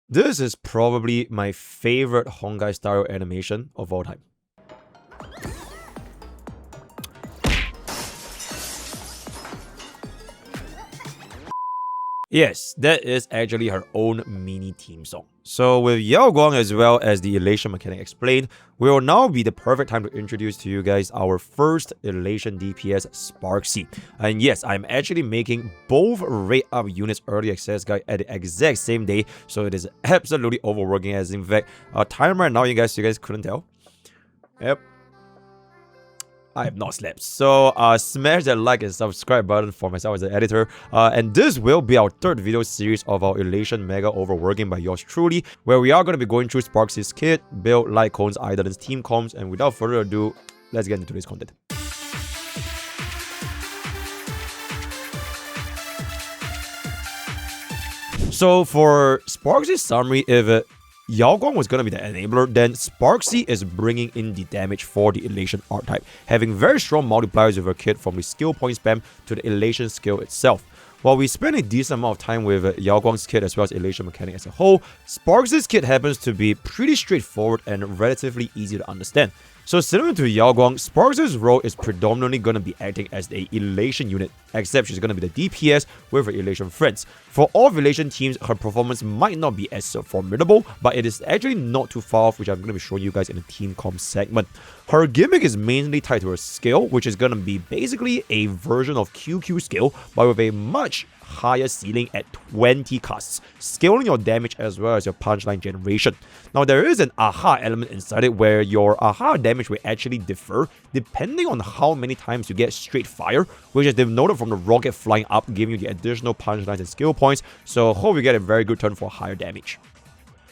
This is probably my favorite Honkai style animation of all time. Yes, that is actually her own mini theme song. So with Yao Guang as well as the Elation mechanic explained, we will now be the perfect time to introduce to you guys our first Elation DPS, Sparxie. And yes, I'm actually making both rate up units early access guide at the exact same day, so it is absolutely overworking. As in fact, time right now, you guys couldn't tell. Yep, I have not slept. So smash that like and subscribe button for myself as an editor. And this will be our third video series of our Elation Mega Overworking by yours truly, where we are going to be going through Sparxie's kit, build, light cones, Eidolons, team comms, and without further ado, let's get into today's content. So for Sparxie's summary, if Yao Guang was going to be the enabler, then Sparxie is bringing in the damage for the Elation archetype, having very strong multipliers with her kit from the skill point spam to the Elation skill itself. While we spend a decent amount of time with Yao Guang's kit as well as Elation mechanic as a whole, Sparxie's kit happens to be pretty straightforward and relatively easy to understand. So similar to Yao Guang, Sparxie's role is predominantly going to be acting as the Elation unit, except she's going to be the DPS with her Elation friends. For all Elation teams, her performance might not be as formidable, but it is actually not too far off, which I'm going to be showing you guys in the team comp segment. Her gimmick is mainly tied to her skill, which is going to be basically a version of QQ skill, but with a much higher ceiling at 20 casts, scaling your damage as well as your punchline generation. Now there is an aha element inside it where your aha damage will actually differ depending on how many times you get straight fire, which is denoted from the rocket flying up, giving you the additional punchlines and skill points, so hope you get a very good turn for higher damage.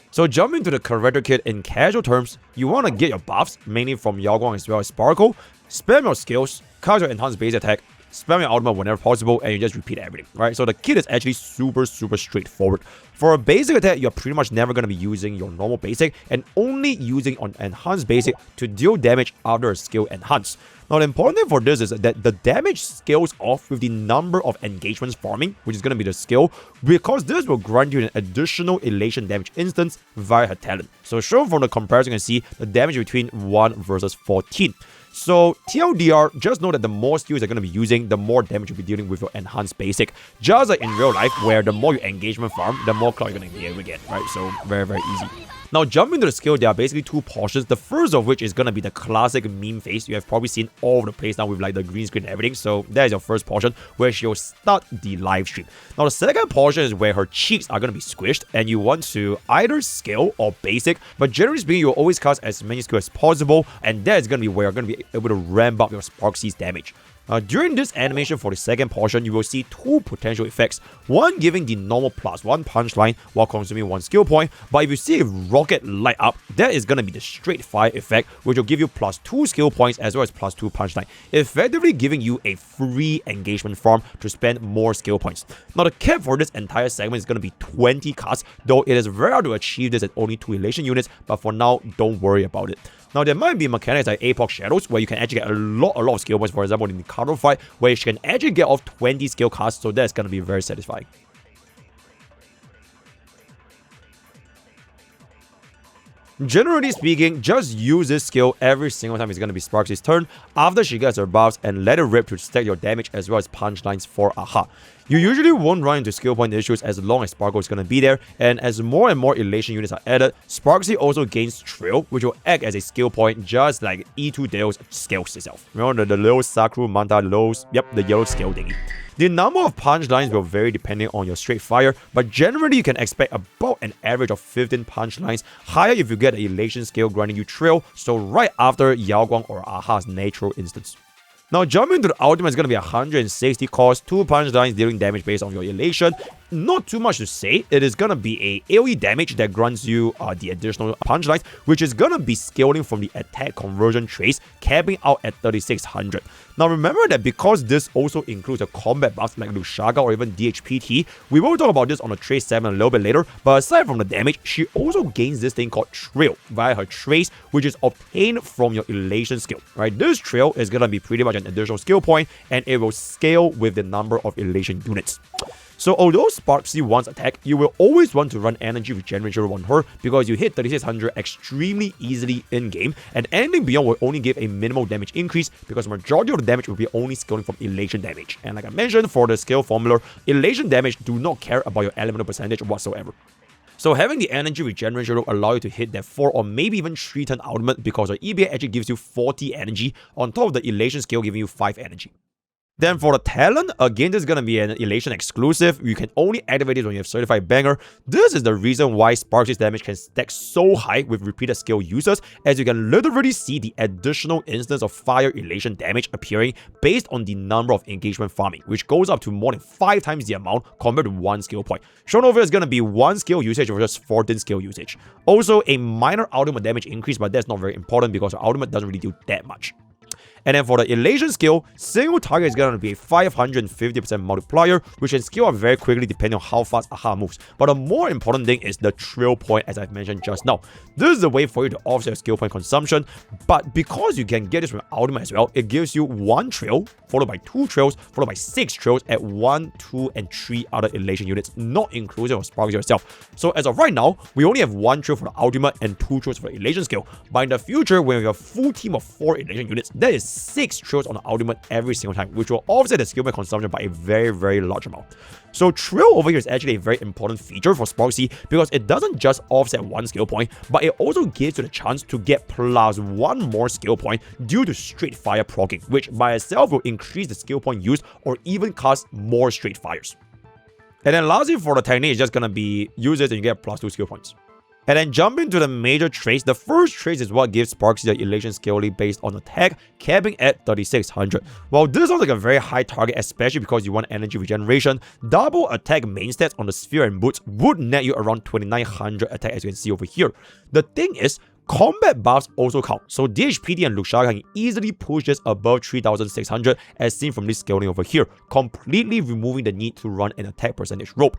So jumping to the character kit in casual terms, you want to get your buffs, mainly from Yao Guang as well as Sparkle, spam your skills, cast your enhanced base attack, spam your ultimate whenever possible, and you just repeat everything, right? So the kit is actually super straightforward. For a basic attack, you're pretty much never going to be using your normal basic and only using an enhanced basic to deal damage after a skill enhance. Now the important thing for this is that the damage scales off with the number of engagements farming, which is going to be the skill, because this will grant you an additional Elation damage instance via her talent. So shown from the comparison, you can see the damage between 1 versus 14. So TLDR, just know that the more skills you're going to be using, the more damage you'll be dealing with your enhanced basic. Just like in real life, where the more you engagement farm, the more cloud you're going to be able to get, right? So very easy. Now jumping to the skill, there are basically two portions. The first of which is going to be the classic meme face. You have probably seen all over the place now with like the green screen and everything. So that is your first portion where she'll start the live stream. Now the second portion is where her cheeks are going to be squished and you want to either scale or basic. But generally speaking, you'll always cast as many skills as possible, and that is going to be where you're going to be able to ramp up your Sparxie's damage. During this animation for the second portion, you will see two potential effects. One giving the normal +1 punchline while consuming 1 skill point, but if you see a rocket light up, that is going to be the straight fire effect, which will give you +2 skill points as well as +2 punchline, effectively giving you a free engagement farm to spend more skill points. Now the cap for this entire segment is going to be 20 casts, though it is very hard to achieve this at only 2 Elation units, but for now, don't worry about it. Now, there might be mechanics like MrPokke Shadows, where you can actually get a lot of skill points, for example, in the Cardo fight, where you can actually get off 20 skill casts, so that's going to be very satisfying. Generally speaking, just use this skill every single time it's going to be Sparxie's turn after she gets her buffs and let it rip to stack your damage as well as punchlines for aha. You usually won't run into skill point issues as long as Sparkle is going to be there, and as more and more Elation units are added, Sparxie also gains Trail, which will act as a skill point just like E2 Deo's scales itself. Remember the little Sakura Manta Lows? Yep, the yellow scale thingy. The number of punchlines will vary depending on your straight fire, but generally you can expect about an average of 15 punchlines, higher if you get an Elation skill granting you Trail, so right after Yao Guang or Aha's natural instance. Now jumping to the ultimate is going to be 160 cost, 2 punchlines dealing damage based on your Elation. Not too much to say, it is going to be a AoE damage that grants you the additional punchlines, which is going to be scaling from the attack conversion trace, capping out at 3600. Now remember that because this also includes a combat buff like Lushaga or even DHPT, we will talk about this on the trace segment a little bit later, but aside from the damage, she also gains this thing called Trail via her trace, which is obtained from your Elation skill, right? This Trail is going to be pretty much an additional skill point, and it will scale with the number of Elation units. So although Sparxie wants attack, you will always want to run energy regeneration on her because you hit 3600 extremely easily in-game, and anything beyond will only give a minimal damage increase because majority of the damage will be only scaling from elation damage. And like I mentioned, for the skill formula, elation damage do not care about your elemental percentage whatsoever. So having the energy regeneration will allow you to hit that 4 or maybe even 3 turn ultimate because your EBA actually gives you 40 energy on top of the elation skill giving you 5 energy. Then for the talent, again, this is going to be an elation exclusive. You can only activate it when you have certified banger. This is the reason why Sparxie's damage can stack so high with repeated skill users, as you can literally see the additional instance of fire elation damage appearing based on the number of engagement farming, which goes up to more than 5 times the amount compared to 1 skill point. Shown over is going to be 1 skill usage versus 14 skill usage. Also, a minor ultimate damage increase, but that's not very important because your ultimate doesn't really do that much. And then for the elation skill, single target is going to be a 550% multiplier, which can scale up very quickly depending on how fast Aha moves. But the more important thing is the trail point, as I've mentioned just now. This is a way for you to offset your skill point consumption, but because you can get this from ultimate as well, it gives you 1 trail, followed by 2 trails, followed by 6 trails at 1, 2, and 3 other elation units, not inclusive of Sparxie yourself. So as of right now, we only have 1 trail for the ultimate and 2 trails for the elation skill. But in the future, when we have a full team of 4 elation units, that is 6 trails on the ultimate every single time, which will offset the skill point consumption by a very large amount. So trail over here is actually a very important feature for Sparxie because it doesn't just offset 1 skill point, but it also gives you the chance to get plus 1 more skill point due to straight fire proccing, which by itself will increase the skill point used or even cast more straight fires. And then lastly, for the technique, it's just gonna be use it and you get plus 2 skill points. And then jumping to the major traits, the first trait is what gives Sparxie the elation scaling based on attack, capping at 3600. While this sounds like a very high target, especially because you want energy regeneration, double attack main stats on the sphere and boots would net you around 2900 attack, as you can see over here. The thing is, combat buffs also count, so DHPD and Luxaga can easily push this above 3600 as seen from this scaling over here, completely removing the need to run an attack percentage rope.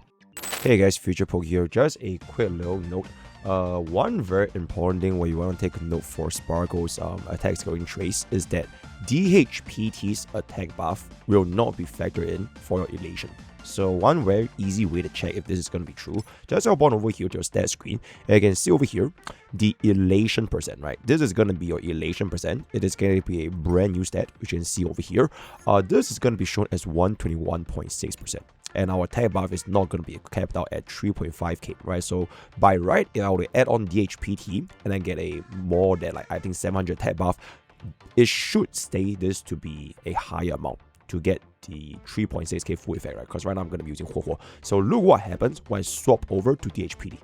Hey guys, MrPokke here. Just a quick little note. One very important thing where you want to take a note for Sparkle's attack scaling trace is that DHPT's attack buff will not be factored in for your elation. So one very easy way to check if this is going to be true, just hop on over here to your stat screen, and you can see over here the elation percent, right? This is going to be your elation percent. It is going to be a brand new stat, which you can see over here. This is going to be shown as 121.6%. And our attack buff is not going to be capped out at 3.5k, right? So by right, if I were to add on DHPT and then get a more than like I think 700 attack buff, it should stay this to be a higher amount to get the 3.6k full effect, right? Because right now I'm going to be using Huo. So look what happens when I swap over to DHPT.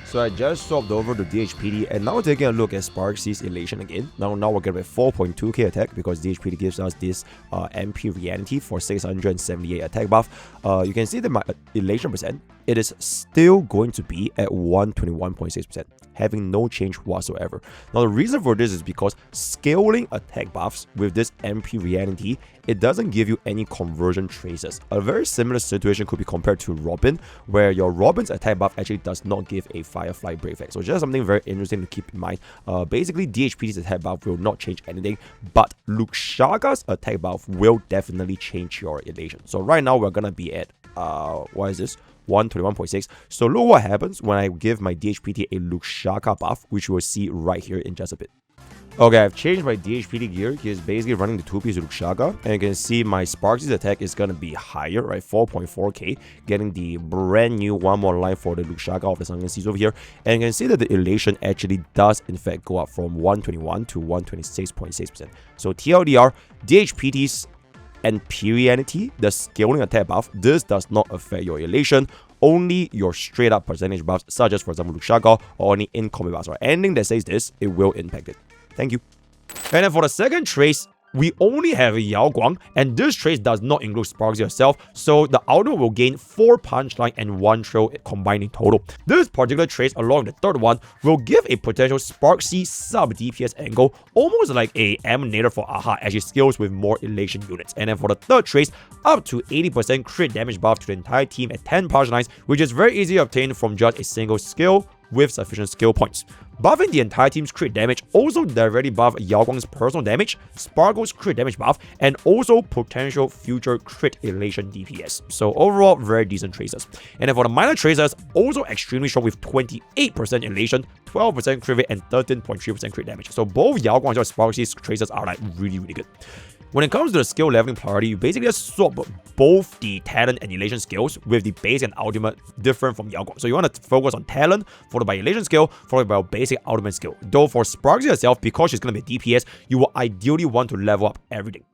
So I just swapped over to DHPT and now taking a look at Sparxie's elation again. Now we're going to be 4.2k attack because DHPT gives us this MP reality for 678 attack buff. You can see that my elation percent, it is still going to be at 121.6%, having no change whatsoever. Now the reason for this is because scaling attack buffs with this MP reality, it doesn't give you any conversion traces. A very similar situation could be compared to Robin, where your Robin's attack buff actually does not give a Firefly break effect. So just something very interesting to keep in mind. Basically, DHPT's attack buff will not change anything, but Luxaga's attack buff will definitely change your elation. So right now we're gonna be at what is this? 121.6. So look what happens when I give my DHPT a Luxaga buff, which you will see right here in just a bit. Okay, I've changed my DHPT gear. He's basically running the 2-piece Luxaga, and you can see my Sparxie's attack is gonna be higher, right? 4.4k, getting the brand new one more line for the Luxaga of the Sunken Seas over here. And you can see that the elation actually does in fact go up from 121 to 126.6%. So TLDR, DHPT's and Perianity, the scaling attack buff, this does not affect your elation, only your straight up percentage buffs, such as for example Luxaga or any in-combat buffs or anything that says this, it will impact it. Thank you. And then for the second trace, we only have Yao Guang, and this trace does not include Sparxie herself, so the ultimate will gain 4 punchline and 1 trail combined in total. This particular trace, along with the third one, will give a potential Sparxie sub DPS angle, almost like a emanator for Aha as she scales with more elation units. And then for the third trace, up to 80% crit damage buff to the entire team at 10 punchlines, which is very easy to obtain from just a single skill with sufficient skill points. Buffing the entire team's crit damage also directly buff Yao Guang's personal damage, Sparkle's crit damage buff, and also potential future crit elation DPS. So overall, very decent tracers. And then for the minor tracers, also extremely strong with 28% elation, 12% crit rate, and 13.3% crit damage. So both Yao Guang and Sparxie's tracers are like really good. When it comes to the skill leveling priority, you basically just swap both the talent and elation skills with the basic and ultimate different from Yao Guang. So you want to focus on talent, followed by elation skill, followed by basic ultimate skill. Though for Sparxie herself, because she's going to be a DPS, you will ideally want to level up everything.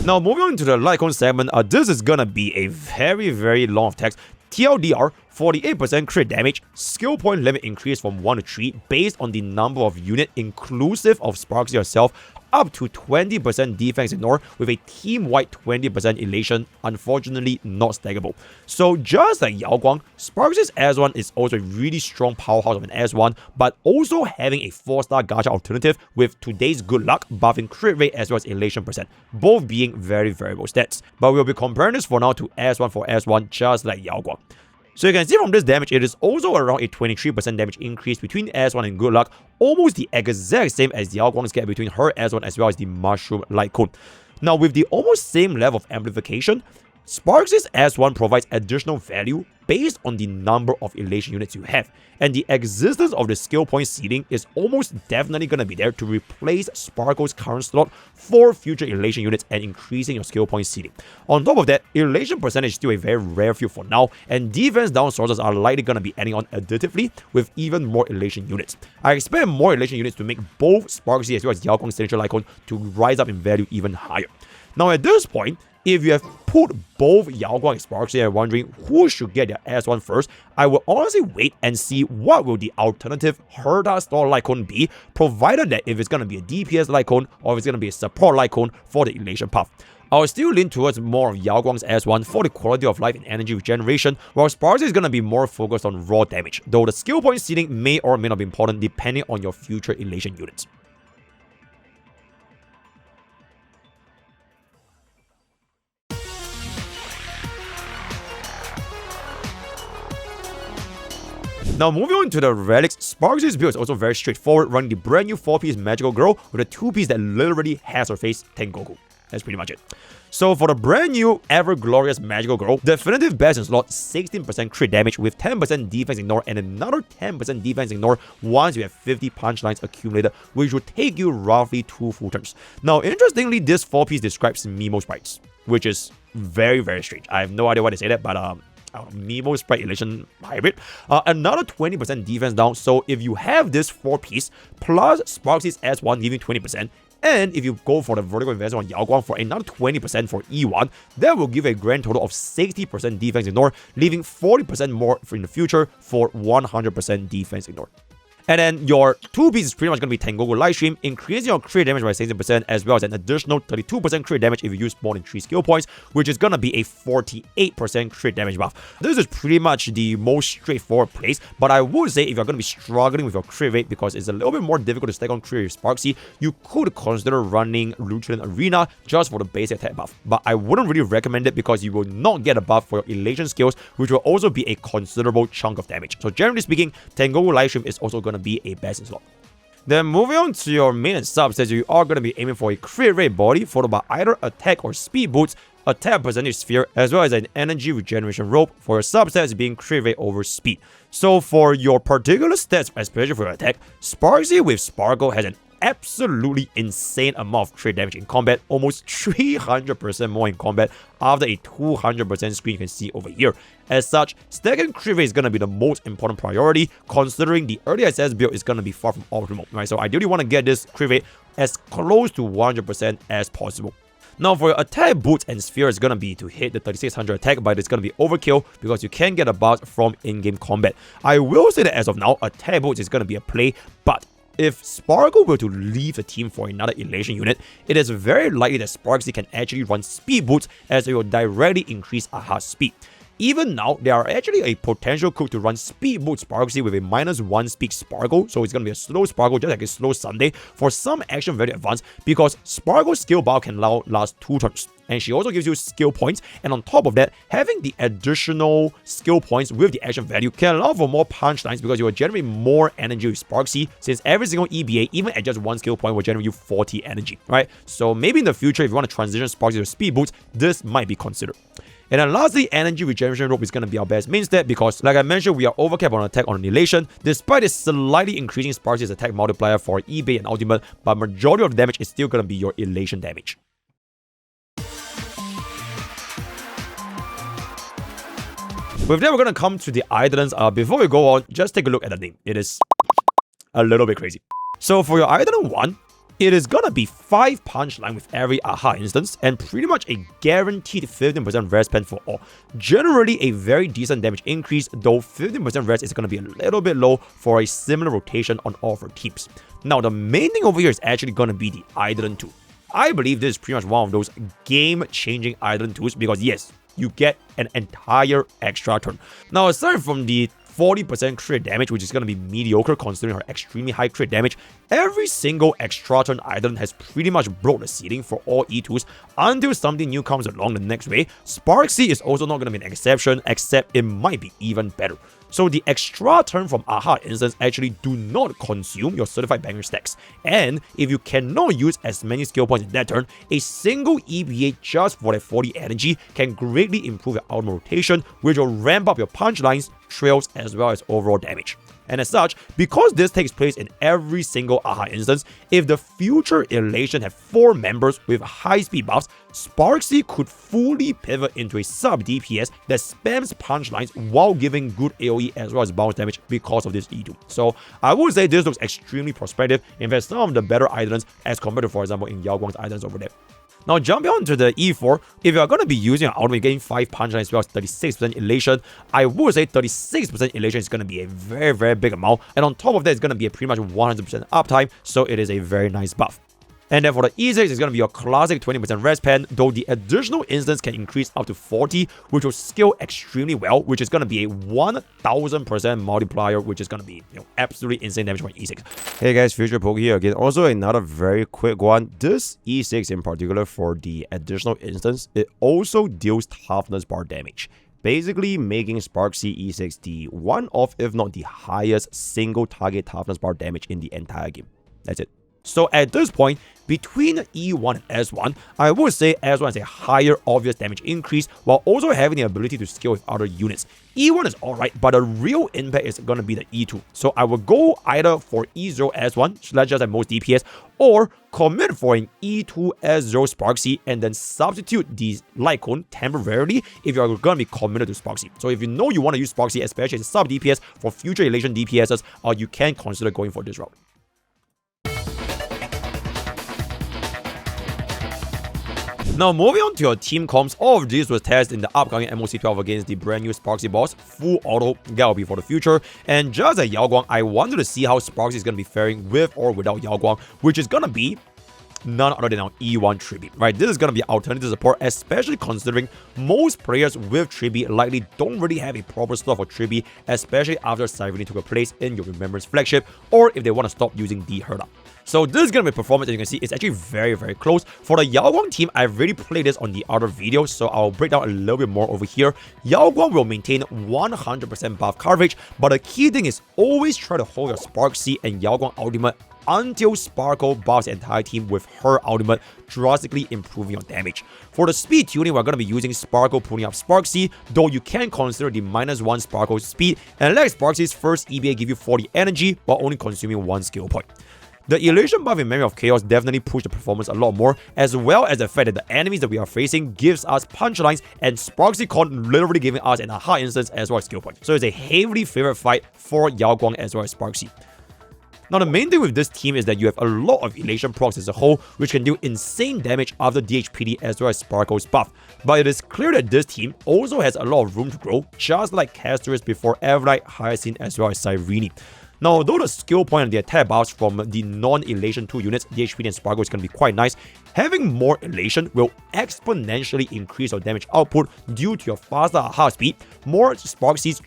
Now moving on to the Lycon segment, this is going to be a very long of text. TLDR, 48% crit damage, skill point limit increase from 1 to 3 based on the number of unit inclusive of Sparxie herself, up to 20% defense ignore with a team-wide 20% elation, unfortunately not stackable. So just like Yao Guang, Sparxie's S1 is also a really strong powerhouse of an S1, but also having a 4-star gacha alternative with today's good luck buffing crit rate as well as elation percent, both being very variable stats. But we'll be comparing this for now to S1 for S1 just like Yao Guang. So you can see from this damage, it is also around a 23% damage increase between S1 and Good Luck, almost the exact same as Yao Guang's get between her S1 as well as the Mushroom Light Cone. Now with the almost same level of amplification, Sparxie's S1 provides additional value based on the number of elation units you have, and the existence of the skill point ceiling is almost definitely going to be there to replace Sparkle's current slot for future elation units and increasing your skill point ceiling. On top of that, elation percentage is still a very rare field for now, and defense down sources are likely going to be adding on additively with even more elation units. I expect more elation units to make both Sparxie as well as Yao Guang's signature Lycon to rise up in value even higher. Now at this point, if you have put both Yao Guang and Sparxie and wondering who should get their S1 first, I will honestly wait and see what will the alternative Herda Store Lycon be, provided that if it's going to be a DPS Lycon or if it's going to be a support Lycon for the elation path. I'll still lean towards more of Yao Guang's S1 for the quality of life and energy regeneration, while Sparxie is going to be more focused on raw damage, though the skill point ceiling may or may not be important depending on your future elation units. Now moving on to the Relics, Sparxie's build is also very straightforward, running the brand new 4-piece Magical Girl with a 2-piece that literally has her face, Tengoku. That's pretty much it. So for the brand new ever glorious Magical Girl, definitive best in slot, 16% crit damage with 10% defense ignore and another 10% defense ignore once you have 50 punch lines accumulated, which will take you roughly 2 full turns. Now interestingly, this 4-piece describes Mimo sprites, which is very strange. I have no idea why they say that, but Mimo Sprite Elation Hybrid. Another 20% defense down, so if you have this 4-piece plus Sparxie's S1 giving 20%, and if you go for the vertical investment on Yao Guang for another 20% for E1, that will give a grand total of 60% defense ignore, leaving 40% more in the future for 100% defense ignore. And then your 2-piece is pretty much going to be Tengoku Livestream, increasing your crit damage by 16% as well as an additional 32% crit damage if you use more than 3 skill points, which is going to be a 48% crit damage buff. This is pretty much the most straightforward place, but I would say if you're going to be struggling with your crit rate because it's a little bit more difficult to stack on crit with Sparxie, you could consider running Lucian Arena just for the basic attack buff. But I wouldn't really recommend it because you will not get a buff for your elation skills, which will also be a considerable chunk of damage. So generally speaking, Tengoku Livestream is also going to be a best in slot. Then moving on to your main and subsets, you are going to be aiming for a crit rate body followed by either attack or speed boots, attack percentage sphere, as well as an energy regeneration rope for your subsets being crit rate over speed. So for your particular stats, especially for your attack, Sparxie with Sparkle has an absolutely insane amount of crit damage in combat, almost 300% more in combat after a 200% screen you can see over here. As such, stacking crit rate is going to be the most important priority, considering the early access build is going to be far from optimal, right? So ideally you want to get this crit rate as close to 100% as possible. Now for your attack boots and sphere, it's going to be to hit the 3600 attack, but it's going to be overkill because you can get a buff from in-game combat. I will say that as of now, attack boots is going to be a play, but if Sparkle were to leave the team for another elation unit, it is very likely that Sparxie can actually run speed boots as it will directly increase Aha's speed. even now, there are actually a potential cook to run speed mode Sparxie with a -1 speed Sparkle, so it's going to be a slow Sparkle, just like a slow Sunday, for some action very advanced, because Sparkle's skill bar can now last 2 turns. And she also gives you skill points, and on top of that, having the additional skill points with the action value can allow for more punchlines because you will generate more energy with Sparxie, since every single EBA, even at just 1 skill point, will generate you 40 energy, right? So maybe in the future, if you want to transition Sparxie to speed boots, this might be considered. And then lastly, Energy Regeneration Rope is going to be our best main stat because, like I mentioned, we are overcapped on attack on Annihilation, despite it slightly increasing Sparxie's attack multiplier for eBay and Ultimate, but majority of the damage is still going to be your Elation damage. With that, we're going to come to the Eidolons. Before we go on, just take a look at the name. It is a little bit crazy. So for your Eidolon 1, it is going to be 5 punchline with every AHA instance and pretty much a guaranteed 15% rest pen for all. Generally a very decent damage increase, though 15% rest is going to be a little bit low for a similar rotation on all of our teams. Now the main thing over here is actually going to be the Eidolon 2. I believe this is pretty much one of those game-changing Eidolon 2s because yes, you get an entire extra turn. Now, aside from the 40% crit damage, which is going to be mediocre considering her extremely high crit damage, every single extra turn Eidolon has pretty much broke the ceiling for all E2s until something new comes along the next way. Sparxie is also not going to be an exception, except it might be even better. So the extra turn from AHA instance actually do not consume your certified banger stacks. And if you cannot use as many skill points in that turn, a single EBA just for that 40 energy can greatly improve your ultimate rotation, which will ramp up your punchlines, trails, as well as overall damage. And as such, because this takes place in every single AHA instance, if the future Elation have 4 members with high speed buffs, Sparxie could fully pivot into a sub DPS that spams punchlines while giving good AoE as well as bounce damage because of this E2. So I would say this looks extremely prospective. In fact, some of the better Eidolons as compared to, for example, in Yao Guang's Eidolons over there. Now, jumping on to the E4, if you're going to be using an ultimate getting 5 punchlines as well as 36% elation, I would say 36% elation is going to be a very, very big amount. And on top of that, it's going to be a pretty much 100% uptime, so it is a very nice buff. And then for the E6, it's going to be your classic 20% rest pen, though the additional instance can increase up to 40, which will scale extremely well, which is going to be a 1000% multiplier, which is going to be absolutely insane damage for E6. Hey guys, MrPokke here again. Also another very quick one. This E6 in particular, for the additional instance, it also deals toughness bar damage, basically making Sparxie E6 the one of, if not the highest single target toughness bar damage in the entire game. That's it. So at this point, between E1 and S1, I would say S1 is a higher obvious damage increase while also having the ability to scale with other units. E1 is alright, but the real impact is going to be the E2. So I would go either for E0 S1, so that's just like most DPS, or commit for an E2 S0 Sparxie and then substitute the light cone temporarily if you're going to be committed to Sparxie. So if you know you want to use Sparxie, especially as a sub DPS for future Elation DPSs, you can consider going for this route. Now, moving on to your team comps, all of these was tested in the upcoming MOC12 against the brand new Sparxie boss, full auto, that will be for the future. And just like Yao Guang, I wanted to see how Sparxie is going to be faring with or without Yao Guang, which is going to be none other than our E1 Tribute, right? This is going to be alternative support, especially considering most players with Tribute likely don't really have a proper slot for Tribute, especially after Sirene took a place in your Remembrance flagship, or if they want to stop using the Herda. So this is going to be performance, as you can see, it's actually very, very close. For the Yao Guang team, I've already played this on the other video, so I'll break down a little bit more over here. Yao Guang will maintain 100% buff coverage, but the key thing is always try to hold your Sparxie and Yao Guang ultimate until Sparkle buffs the entire team with her ultimate, drastically improving your damage. For the speed tuning, we're going to be using Sparkle pulling up Sparxie, though you can consider the -1 Sparkle speed, and let Sparxie's first EBA give you 40 energy while only consuming 1 skill point. The Elation buff in Memory of Chaos definitely pushed the performance a lot more, as well as the fact that the enemies that we are facing gives us punchlines, and Sparxie con literally giving us an AHA instance as well as skill point. So it's a heavily favorite fight for Yao Guang as well as Sparxie. Now, the main thing with this team is that you have a lot of Elation procs as a whole, which can do insane damage after DHPD as well as Sparkle's buff. But it is clear that this team also has a lot of room to grow, just like Castorus before Everlight, Hyacinth as well as Cyrene. Now, although the skill point and the attack buffs from the non-Elation 2 units, the HP and Sparkle, is going to be quite nice, having more Elation will exponentially increase your damage output due to your faster aha speed, more Sparxies,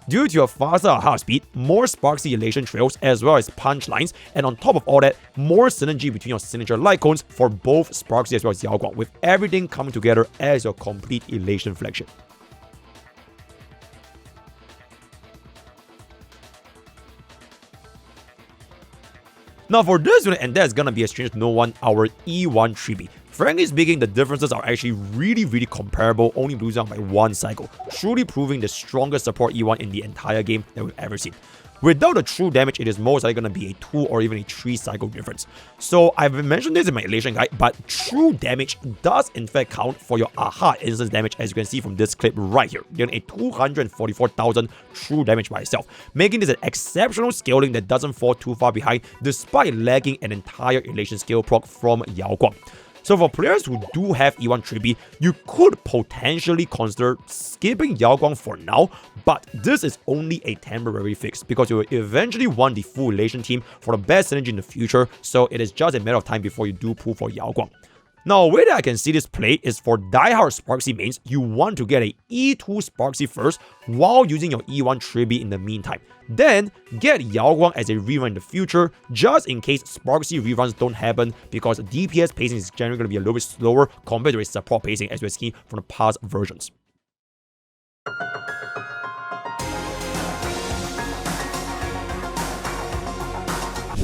due to your faster aha speed, more Sparxie elation trails as well as punch lines, and on top of all that, more synergy between your signature light cones for both Sparxie as well as Yao Guang, with everything coming together as your complete elation flagship. Now for this unit, and that's gonna be a strange to no one, our E1 Tribi. Frankly speaking, the differences are actually really comparable, only losing out by 1 cycle, truly proving the strongest support E1 in the entire game that we've ever seen. Without the true damage, it is most likely going to be a 2 or even a 3 cycle difference. So I've mentioned this in my elation guide, but true damage does in fact count for your aha instance damage, as you can see from this clip right here, getting a 244,000 true damage by itself, making this an exceptional scaling that doesn't fall too far behind despite lagging an entire elation skill proc from Yao Guang. So for players who do have E1 Tribi, you could potentially consider skipping Yao Guang for now, but this is only a temporary fix because you will eventually want the full elation team for the best synergy in the future, so it is just a matter of time before you do pull for Yao Guang. Now, a way that I can see this play is for diehard Sparxie mains, you want to get a E2 Sparxie first while using your E1 Tribi in the meantime. Then, get Yao Guang as a rerun in the future, just in case Sparxie reruns don't happen, because DPS pacing is generally going to be a little bit slower compared to a support pacing as we've seen from the past versions.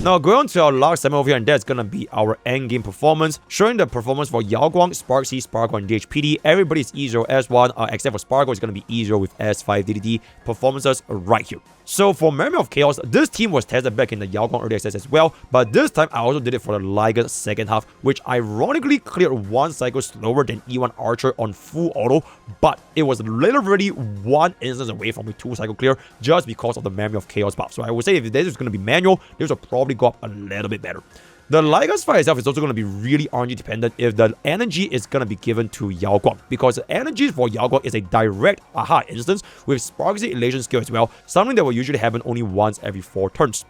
Now going on to our last segment over here, and that's gonna be our endgame performance, showing the performance for Yao Guang, Sparxie, Sparkle, and DHPD. Everybody's E0 S1, except for Sparkle is gonna be E0 with S5 DDD performances right here. So for Memory of Chaos, this team was tested back in the Yao Guang early access as well, but this time I also did it for the Liger second half, which ironically cleared 1 cycle slower than E1 Archer on full auto, but it was literally 1 instance away from a 2 cycle clear just because of the Memory of Chaos buff. So I would say if this is going to be manual, this will probably go up a little bit better. The Liger's fight itself is also going to be really RNG dependent if the energy is going to be given to Yao Guang, because the energy for Yao Guang is a direct aha instance with Sparxie elation skill as well, something that will usually happen only once every 4 turns.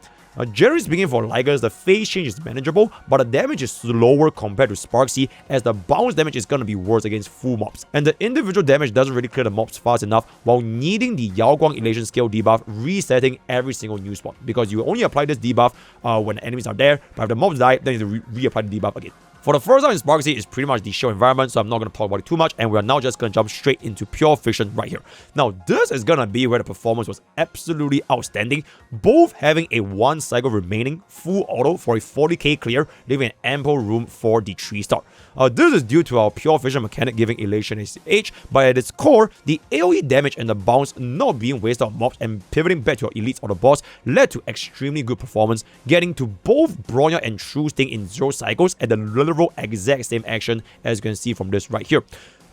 Generally speaking, for Ligers, the phase change is manageable, but the damage is slower compared to Sparxie, as the bounce damage is going to be worse against full mobs, and the individual damage doesn't really clear the mobs fast enough, while needing the Yao Guang elation skill debuff resetting every single new spawn, because you only apply this debuff when the enemies are there, but if the mobs die, then you reapply the debuff again. For the first time in Sparxie, it's pretty much the show environment, so I'm not going to talk about it too much, and we are now just going to jump straight into pure fiction right here. Now, this is going to be where the performance was absolutely outstanding, both having a 1 cycle remaining full auto for a 40k clear, leaving ample room for the 3-star. This is due to our pure fiction mechanic giving elation H, but at its core, the AoE damage and the bounce not being wasted on mobs and pivoting back to your elites or the boss led to extremely good performance, getting to both Bronya and True Sting in 0 cycles at the literal exact same action as you can see from this right here.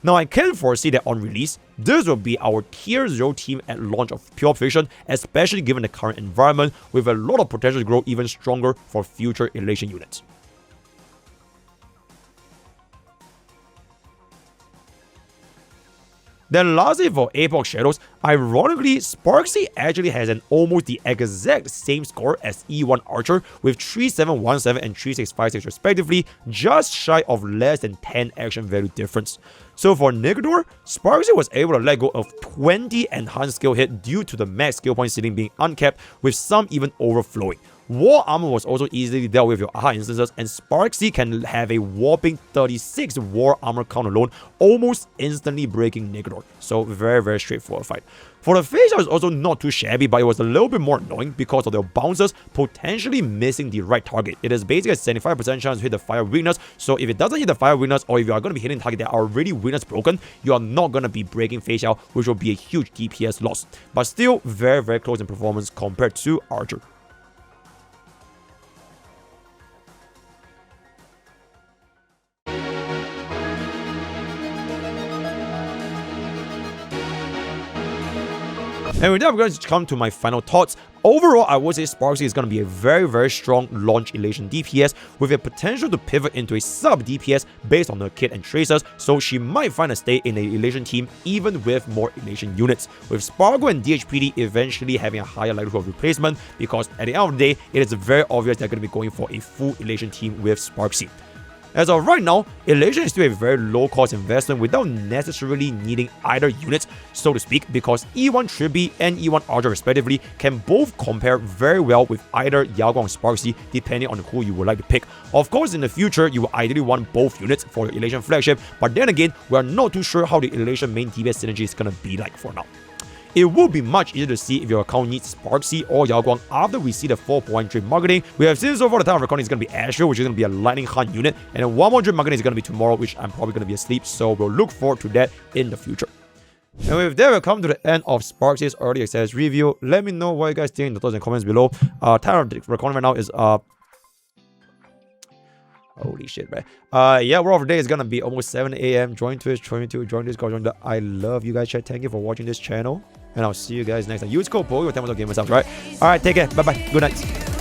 Now, I can foresee that on release, this will be our tier 0 team at launch of Pure Fiction, especially given the current environment, with a lot of potential to grow even stronger for future elation units. Then lastly, for Epoch Shadows, ironically, Sparxie actually has an almost the exact same score as E1 Archer with 3717 and 3656 respectively, just shy of less than 10 action value difference. So for Nigador, Sparxie was able to let go of 20 enhanced skill hit due to the max skill point ceiling being uncapped, with some even overflowing. War Armor was also easily dealt with your aha instances, and Sparxie can have a whopping 36 War Armor count alone, almost instantly breaking Nigador. So very straightforward fight. For the phase shot, is also not too shabby, but it was a little bit more annoying because of their bouncers potentially missing the right target. It is basically a 75% chance to hit the fire weakness, so if it doesn't hit the fire weakness, or if you are going to be hitting target that are already weakness broken, you are not going to be breaking phase shot, which will be a huge DPS loss. But still very close in performance compared to Archer. And with that, we're going to come to my final thoughts. Overall, I would say Sparxie is going to be a very, very strong launch Elation DPS with a potential to pivot into a sub DPS based on her kit and tracers, so she might find a stay in the Elation team even with more Elation units, with Spargo and DHPD eventually having a higher likelihood of replacement, because at the end of the day, it is very obvious they're going to be going for a full Elation team with Sparxie. As of right now, Elation is still a very low-cost investment without necessarily needing either units, so to speak, because E1 Tribi and E1 Archer respectively can both compare very well with either Yao Guang or Sparxie, depending on who you would like to pick. Of course, in the future, you will ideally want both units for your Elation flagship, but then again, we are not too sure how the Elation main DPS synergy is going to be like for now. It would be much easier to see if your account needs Sparxie or Yao Guang after we see the 4.1 trade marketing. We have seen so far the time of recording is going to be Astro, which is going to be a Lightning Hunt unit, and then 1 more trade marketing is going to be tomorrow, which I'm probably going to be asleep, so we'll look forward to that in the future. And with that, we've come to the end of Sparxie's early access review. Let me know what you guys think in the thoughts and comments below. Time of recording right now is holy shit, man. Yeah, we're off today. It's gonna be almost 7 AM. Join Twitch, join YouTube, join Discord, join the I love you guys chat. Thank you for watching this channel. And I'll see you guys next time. Use code POKKE with 10% game myself, right? Alright, take care. Bye bye. Good night.